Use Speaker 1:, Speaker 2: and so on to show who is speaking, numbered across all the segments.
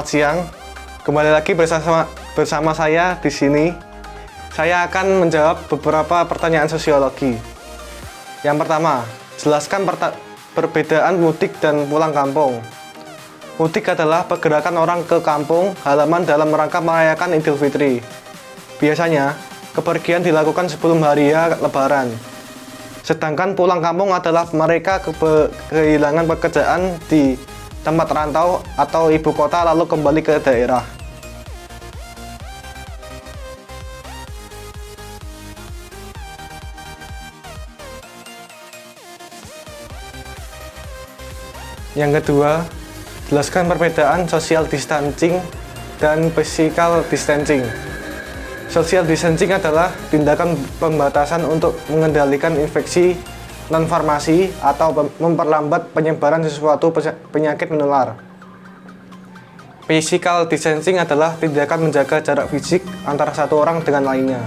Speaker 1: Selamat siang. Kembali lagi bersama saya di sini. Saya akan menjawab beberapa pertanyaan sosiologi. Yang pertama, jelaskan perbedaan mudik dan pulang kampung. Mudik adalah pergerakan orang ke kampung halaman dalam rangka merayakan Idul Fitri. Biasanya, kepergian dilakukan sebelum hari Lebaran. Sedangkan pulang kampung adalah mereka kehilangan pekerjaan di tempat rantau atau ibu kota lalu kembali ke daerah. Yang kedua, jelaskan perbedaan social distancing dan physical distancing. Social distancing adalah tindakan pembatasan untuk mengendalikan infeksi non-farmasi atau memperlambat penyebaran sesuatu penyakit menular. Physical distancing adalah tindakan menjaga jarak fisik antara satu orang dengan lainnya.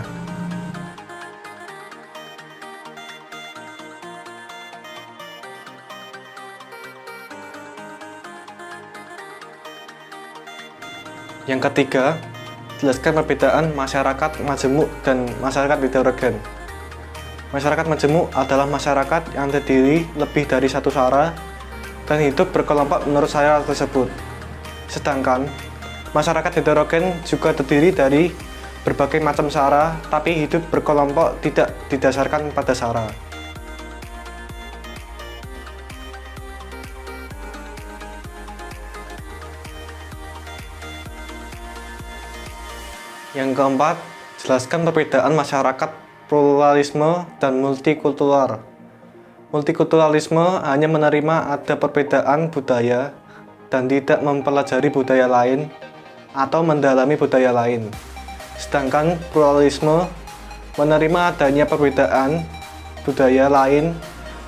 Speaker 1: Yang ketiga, jelaskan perbedaan masyarakat majemuk dan masyarakat heterogen. Masyarakat majemuk adalah masyarakat yang terdiri lebih dari satu sara dan hidup berkelompok menurut sara tersebut. Sedangkan masyarakat heterogen juga terdiri dari berbagai macam sara tapi hidup berkelompok tidak didasarkan pada sara. Yang keempat, jelaskan perbedaan masyarakat pluralisme dan multikultural. Multikulturalisme hanya menerima ada perbedaan budaya dan tidak mempelajari budaya lain atau mendalami budaya lain. Sedangkan pluralisme menerima adanya perbedaan budaya lain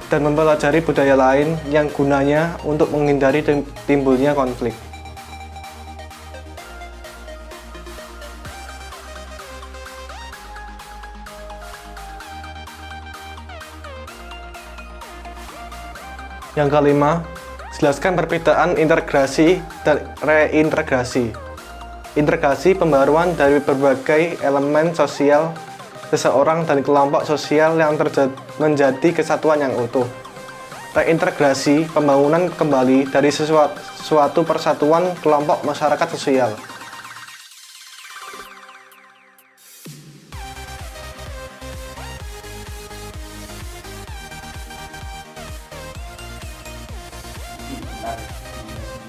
Speaker 1: dan mempelajari budaya lain yang gunanya untuk menghindari timbulnya konflik. Yang kelima, jelaskan perbedaan integrasi dan reintegrasi. Integrasi pembaruan dari berbagai elemen sosial seseorang dan kelompok sosial yang menjadi kesatuan yang utuh. Reintegrasi pembangunan kembali dari suatu persatuan kelompok masyarakat sosial.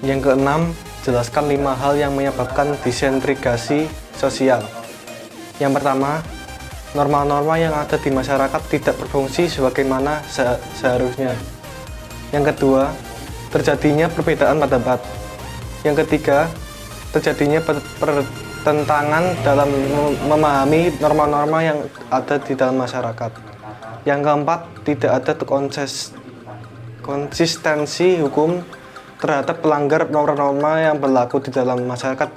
Speaker 1: Yang keenam, jelaskan 5 hal yang menyebabkan disentrigasi sosial. Yang pertama, norma-norma yang ada di masyarakat tidak berfungsi sebagaimana seharusnya. Yang kedua, terjadinya perbedaan pendapat. Yang ketiga, terjadinya pertentangan dalam memahami norma-norma yang ada di dalam masyarakat. Yang keempat, tidak ada konsistensi hukum terhadap pelanggar norma-norma yang berlaku di dalam masyarakat.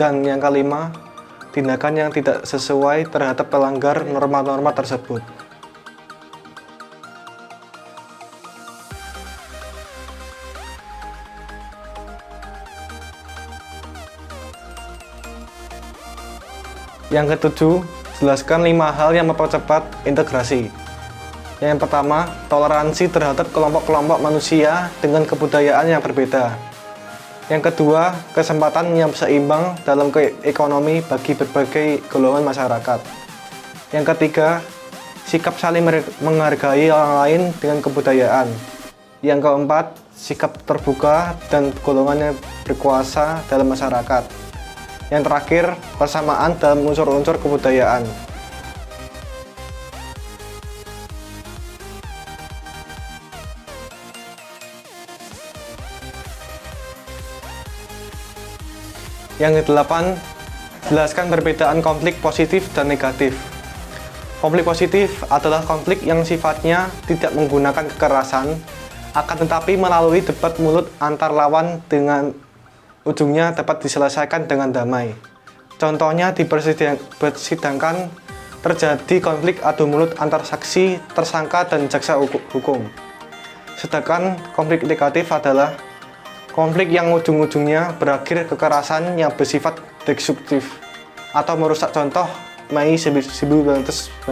Speaker 1: Dan yang kelima, tindakan yang tidak sesuai terhadap pelanggar norma-norma tersebut. Yang ketujuh, jelaskan 5 hal yang mempercepat integrasi. Yang pertama, toleransi terhadap kelompok-kelompok manusia dengan kebudayaan yang berbeda. Yang kedua, kesempatan yang seimbang dalam ekonomi bagi berbagai golongan masyarakat. Yang ketiga, sikap saling menghargai orang lain dengan kebudayaan. Yang keempat, sikap terbuka dan golongan yang berkuasa dalam masyarakat. Yang terakhir, persamaan dalam unsur-unsur kebudayaan. Yang kedelapan, jelaskan perbedaan konflik positif dan negatif. Konflik positif adalah konflik yang sifatnya tidak menggunakan kekerasan, akan tetapi melalui debat mulut antar lawan dengan ujungnya dapat diselesaikan dengan damai. Contohnya di persidangan terjadi konflik adu mulut antar saksi, tersangka, dan jaksa hukum. Sedangkan konflik negatif adalah Konflik yang ujung-ujungnya berakhir kekerasan yang bersifat destruktif atau merusak. Contoh Mei 1998.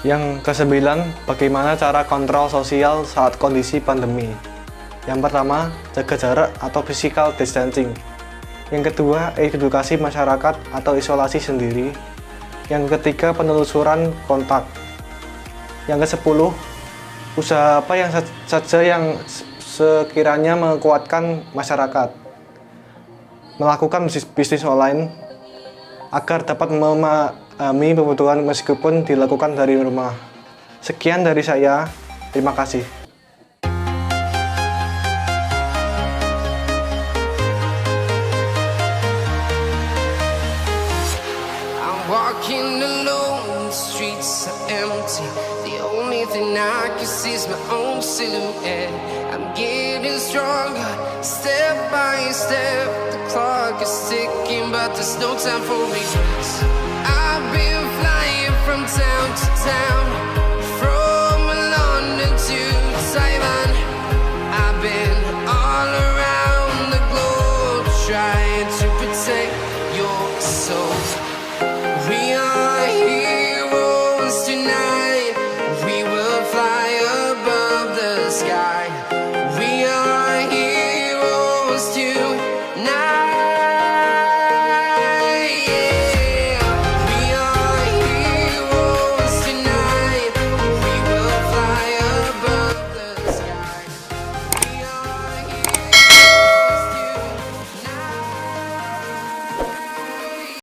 Speaker 1: Yang kesembilan, bagaimana cara kontrol sosial saat kondisi pandemi? Yang pertama, jaga jarak atau physical distancing. Yang kedua, edukasi masyarakat atau isolasi sendiri. Yang ketiga, penelusuran kontak. Yang ke-10, usaha apa yang saja yang sekiranya menguatkan masyarakat. Melakukan bisnis online agar dapat memahami kebutuhan meskipun dilakukan dari rumah. Sekian dari saya, terima kasih.
Speaker 2: Walking alone, the streets are empty. The only thing I can see is my own silhouette. I'm getting stronger, step by step. The clock is ticking, but there's no time for regrets. I've been flying from town to town, from London to Taiwan. I've been all around the globe, trying to protect your soul. We are heroes tonight. We will fly above the sky. We are heroes tonight.